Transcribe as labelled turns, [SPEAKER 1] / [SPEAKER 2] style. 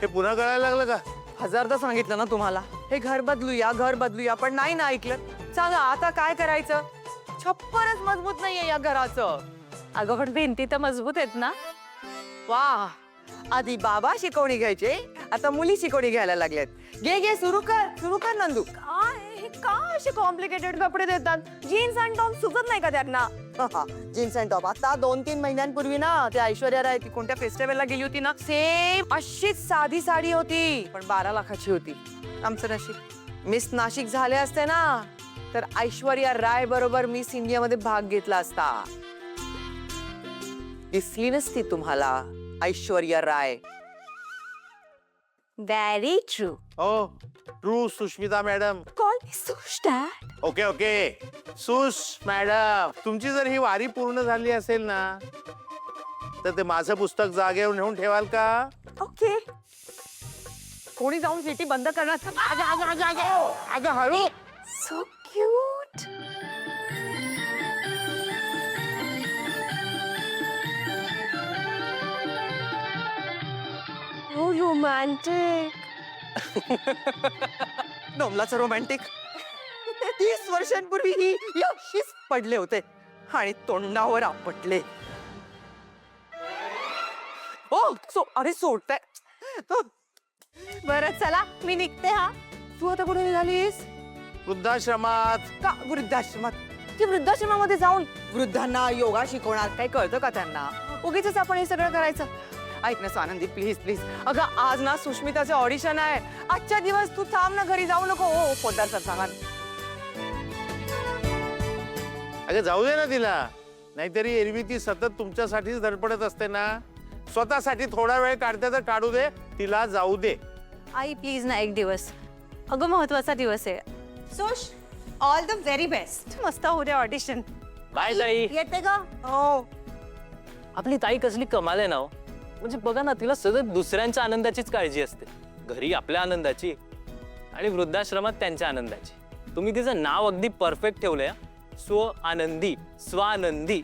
[SPEAKER 1] हे पुन्हा कळायला लागलं का?
[SPEAKER 2] हजारदा सांगितलं ना तुम्हाला, हे घर बदलूया, पण नाही ना ऐकलं. सांगा आता काय करायचं? छप्परच मजबूत नाहीये या घराचं.
[SPEAKER 3] अगं पण भिंती तर मजबूत आहेत ना.
[SPEAKER 2] वा, आधी बाबा शिकवणी घ्यायचे, आता मुली शिकवणी घ्यायला लागल्यात. घे सुरू कर नंदू. काय का असे कॉम्प्लिकेटेड कपडे देतात? जीन्स अँड टॉप सुचत नाही का त्यांना? जीन्स अँड टॉप आता 2-3 महिन्यांपूर्वी ना त्या ऐश्वर्या राय ती कोणत्या फेस्टिवलला गेली होती ना, सेम अशीच साधी साडी होती, पण 12 लाखाची होती. आमचं नशीब मिस नाशिक झाले असते ना, तर ऐश्वर्या राय बरोबर मिस इंडियामध्ये भाग घेतला असता. दिसली नसती तुम्हाला ऐश्वर्या राय.
[SPEAKER 3] Very true.
[SPEAKER 1] हो true Sushmita madam.
[SPEAKER 3] Call me Sush dad.
[SPEAKER 1] Okay Sush madam, तुमची जर ही वारी पूर्ण झाली असेल ना, तर ते माझं पुस्तक जागेवर नेऊन ठेवाल का?
[SPEAKER 3] ओके.
[SPEAKER 2] कोणी जाऊन सिटी बंद करणार?
[SPEAKER 1] अगं हळू.
[SPEAKER 3] So cute. हो रोमॅन्टिक.
[SPEAKER 2] नवलाचं रोमॅन्टिक. 30 वर्षांपूर्वी ही अशीच पडले होते आणि तोंडावर आपटले. अरे सोडताय.
[SPEAKER 3] बरं चला मी निघते हा.
[SPEAKER 2] तू आता कुठे निघालीस?
[SPEAKER 1] वृद्धाश्रमात.
[SPEAKER 2] का वृद्धाश्रमात? ती वृद्धाश्रमामध्ये जाऊन वृद्धांना योगा शिकवणार? काही कळतं का त्यांना? उगीच आपण हे सगळं करायचं? ऐक ना आनंदी, प्लीज. अगं आज ना सुष्मिताचं ऑडिशन आहे. आजच्या दिवस तू थांब ना, घरी जाऊ नको. हो पोद्दार सर सांगा.
[SPEAKER 1] अगं जाऊ दे ना तिला, नाहीतरी एरवी ती सतत तुमच्यासाठीच धडपडत असते ना. स्वतःसाठी थोडा वेळ काढते तर काढू दे, तिला जाऊ दे.
[SPEAKER 3] आई प्लीज ना एक दिवस. अगं महत्वाचा दिवस आहे.
[SPEAKER 4] Sush, all the very best.
[SPEAKER 3] मस्त होऊ दे ऑडिशन.
[SPEAKER 5] बाय ताई.
[SPEAKER 4] येते का?
[SPEAKER 2] हो
[SPEAKER 5] आपली ताई कसली कमाल आहे ना हो. म्हणजे बघा ना, तिला सतत दुसऱ्यांच्या आनंदाचीच काळजी असते. घरी आपल्या आनंदाची आणि वृद्धाश्रमात त्यांच्या आनंदाची. तुम्ही तिचं नाव अगदी परफेक्ट ठेवलंय. स्व आनंदी, स्वानंदी.